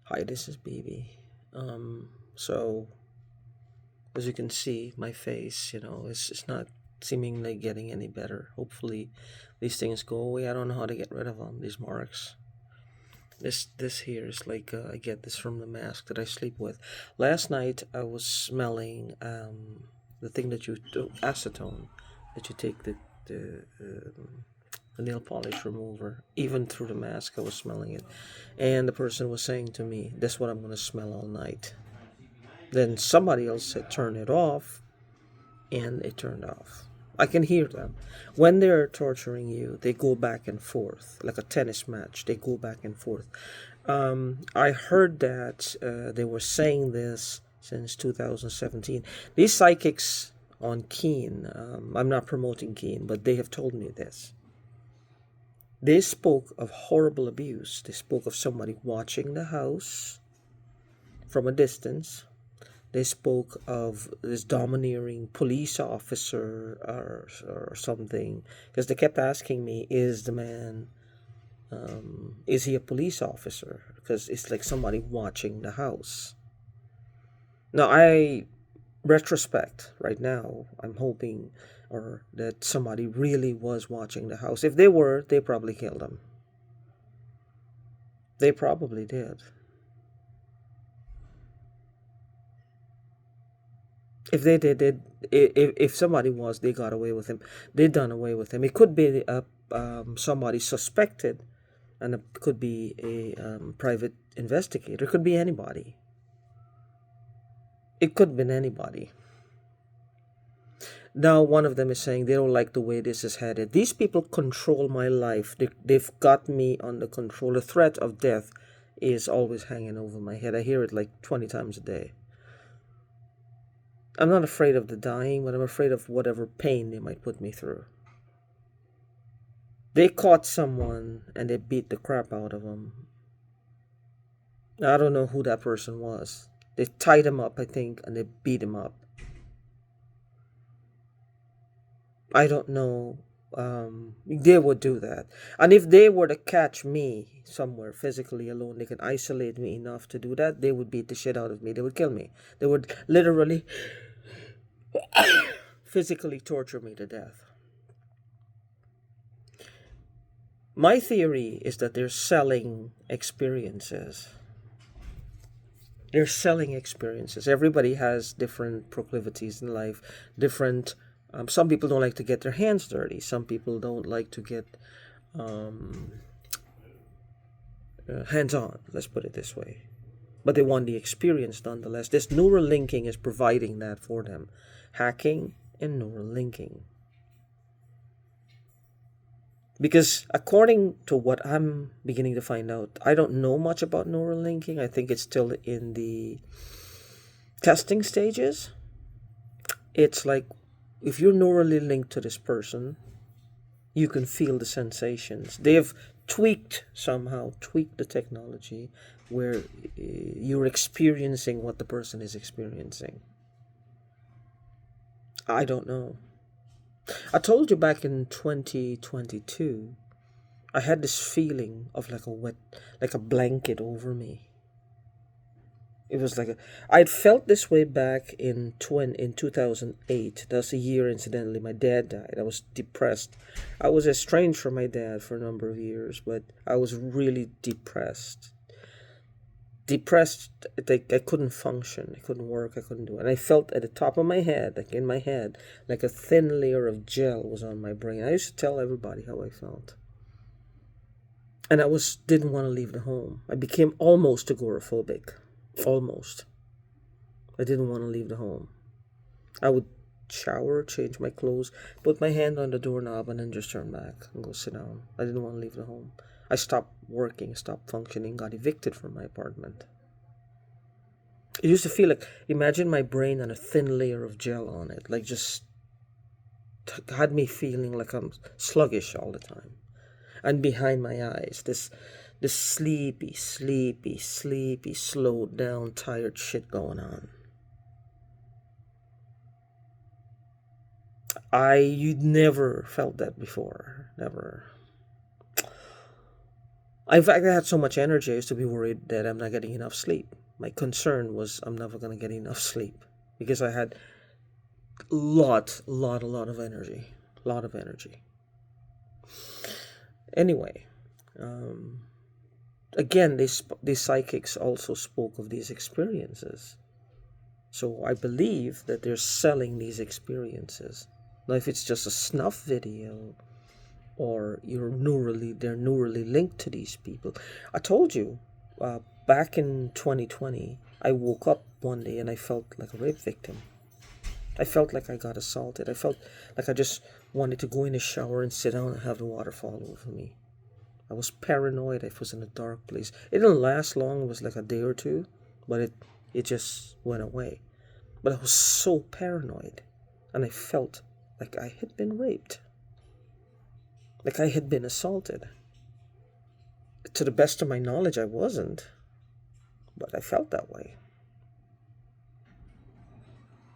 Hi, this is BB. So as you can see, my face, it's not seemingly getting any better. Hopefully, these things go away. I don't know how to get rid of them. These marks. This here is like I get this from the mask that I sleep with. Last night I was smelling the thing that you do, acetone, that you take the nail polish remover. Even through the mask, I was smelling it, and the person was saying to me, "That's what I'm gonna smell all night." Then somebody else said, "Turn it off," and it turned off. I can hear them. When they're torturing you, they go back and forth like a tennis match. They go back and forth. I heard that they were saying this since 2017. These psychics on Keen, I'm not promoting Keen, but they have told me this. They spoke of horrible abuse. They spoke of somebody watching the house from a distance. They spoke of this domineering police officer or something, because they kept asking me, is the man, is he a police officer? Because it's like somebody watching the house. Now, retrospect right now, I'm hoping or that somebody really was watching the house. If they were, they probably killed him. They probably did. If they did, if somebody was, they got away with him. They done away with him. It could be somebody suspected, and it could be a private investigator. It could be anybody. It could have been anybody. Now, one of them is saying they don't like the way this is headed. These people control my life. They've got me under control. The threat of death is always hanging over my head. I hear it like 20 times a day. I'm not afraid of the dying, but I'm afraid of whatever pain they might put me through. They caught someone and they beat the crap out of him. I don't know who that person was. They tied him up, I think, and they beat him up. I don't know. They would do that. And if they were to catch me somewhere physically alone, they can isolate me enough to do that, they would beat the shit out of me. They would kill me. They would literally physically torture me to death. My theory is that they're selling experiences. They're selling experiences. Everybody has different proclivities in life, different. Some people don't like to get their hands dirty. Some people don't like to get um, hands on. Let's put it this way. But they want the experience nonetheless. This neural linking is providing that for them. Hacking and neural linking. Because according to what I'm beginning to find out, I don't know much about neural linking. I think it's still in the testing stages. It's like if you're neurally linked to this person, you can feel the sensations. They have tweaked the technology where you're experiencing what the person is experiencing. I don't know. I told you back in 2022, I had this feeling of like a blanket over me. It was like I'd felt this way back in 2008. That's a year, incidentally, my dad died. I was depressed. I was estranged from my dad for a number of years, but I was really depressed. Depressed, like I couldn't function. I couldn't work. I couldn't do it. And I felt at the top of my head, like in my head, like a thin layer of gel was on my brain. I used to tell everybody how I felt. And I was didn't want to leave the home. I became almost agoraphobic. Almost. I didn't want to leave the home. I would shower, change my clothes, put my hand on the doorknob, and then just turn back and go sit down. I didn't want to leave the home. I stopped working, stopped functioning, got evicted from my apartment. It used to feel like, imagine my brain and a thin layer of gel on it, like just had me feeling like I'm sluggish all the time. And behind my eyes, this sleepy, slowed down, tired shit going on. I never felt that before. Never. In fact, I had so much energy, I used to be worried that I'm not getting enough sleep. My concern was I'm never going to get enough sleep because I had a lot of energy. Lot of energy. Anyway, um, again, these psychics also spoke of these experiences. So I believe that they're selling these experiences. Now, if it's just a snuff video or they're neurally linked to these people. I told you, back in 2020, I woke up one day and I felt like a rape victim. I felt like I got assaulted. I felt like I just wanted to go in the shower and sit down and have the water fall over me. I was paranoid. I was in a dark place. It didn't last long. It was like a day or two, but it just went away. But I was so paranoid, and I felt like I had been raped. Like I had been assaulted. To the best of my knowledge, I wasn't, but I felt that way.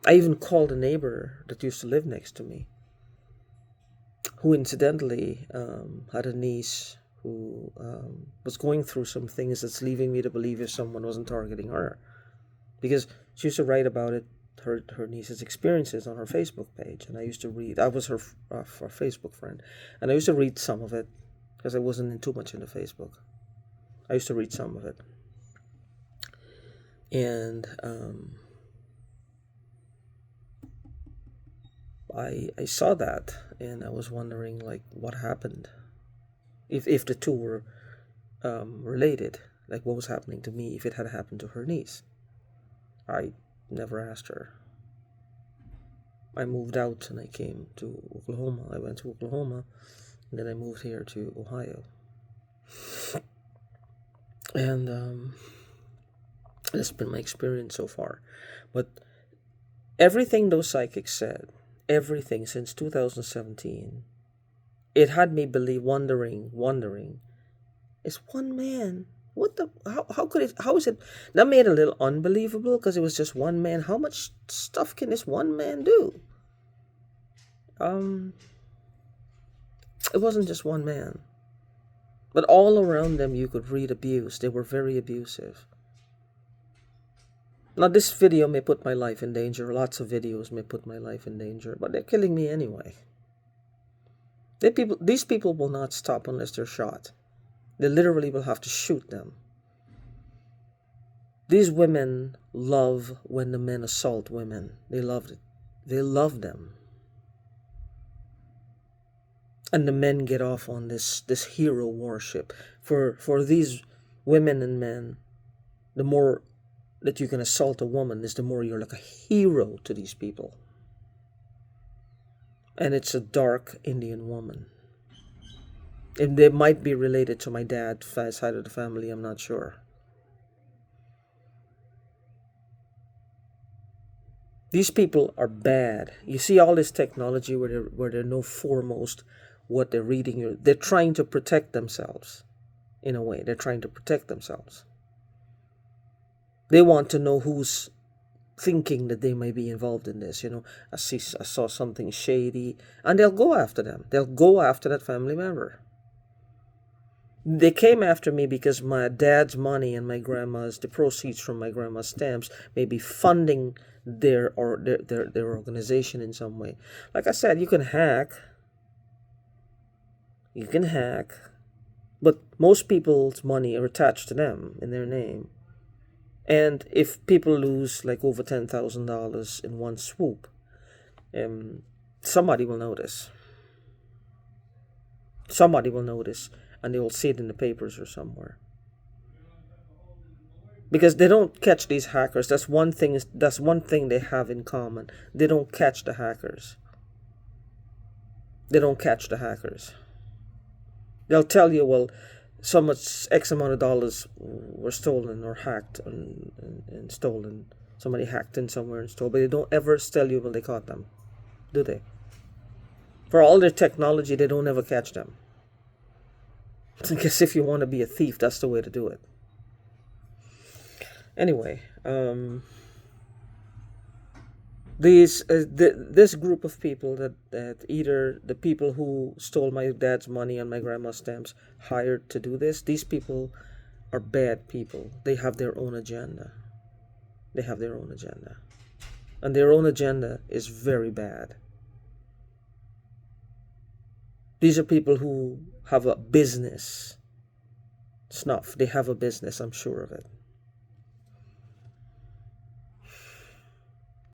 I even called a neighbor that used to live next to me, who incidentally had a niece who was going through some things that's leaving me to believe if someone wasn't targeting her. Because she used to write about it, her niece's experiences on her Facebook page. And I used to read, I was her Facebook friend. And I used to read some of it because I wasn't too much into Facebook. I used to read some of it. And I saw that, and I was wondering, like, what happened, if the two were related, like what was happening to me if it had happened to her niece. I never asked her. I moved out and I came to Oklahoma. I went to Oklahoma, and then I moved here to Ohio. And that's been my experience so far. But everything those psychics said, everything since 2017, it had me wondering, is one man, what the, how is it, that made it a little unbelievable because it was just one man. How much stuff can this one man do? It wasn't just one man, but all around them you could read abuse. They were very abusive. Now, this video may put my life in danger. Lots of videos may put my life in danger, but they're killing me anyway. These people will not stop unless they're shot. They literally will have to shoot them. These women love when the men assault women. They love it. They love them. And the men get off on this hero worship. For these women and men, the more that you can assault a woman is the more you're like a hero to these people. And it's a dark Indian woman. And they might be related to my dad's side of the family, I'm not sure. These people are bad. You see all this technology where they know foremost what they're reading. They're trying to protect themselves. In a way, they're trying to protect themselves. They want to know who's thinking that they may be involved in this. I saw something shady, and they'll go after them. They'll go after that family member. They came after me because my dad's money and the proceeds from my grandma's stamps may be funding their organization in some way. Like I said, you can hack. But most people's money are attached to them in their name. And if people lose like over $10,000 in one swoop, somebody will notice. Somebody will notice, and they will see it in the papers or somewhere. Because they don't catch these hackers. That's one thing they have in common. They don't catch the hackers. They don't catch the hackers. They'll tell you, well, so much X amount of dollars were stolen or hacked and stolen. Somebody hacked in somewhere and stole. But they don't ever tell you when they caught them, do they? For all their technology, they don't ever catch them. I guess if you want to be a thief, that's the way to do it. Anyway, This group of people that either the people who stole my dad's money and my grandma's stamps hired to do this, these people are bad people. They have their own agenda. They have their own agenda. And their own agenda is very bad. These are people who have a business. Snuff. They have a business, I'm sure of it.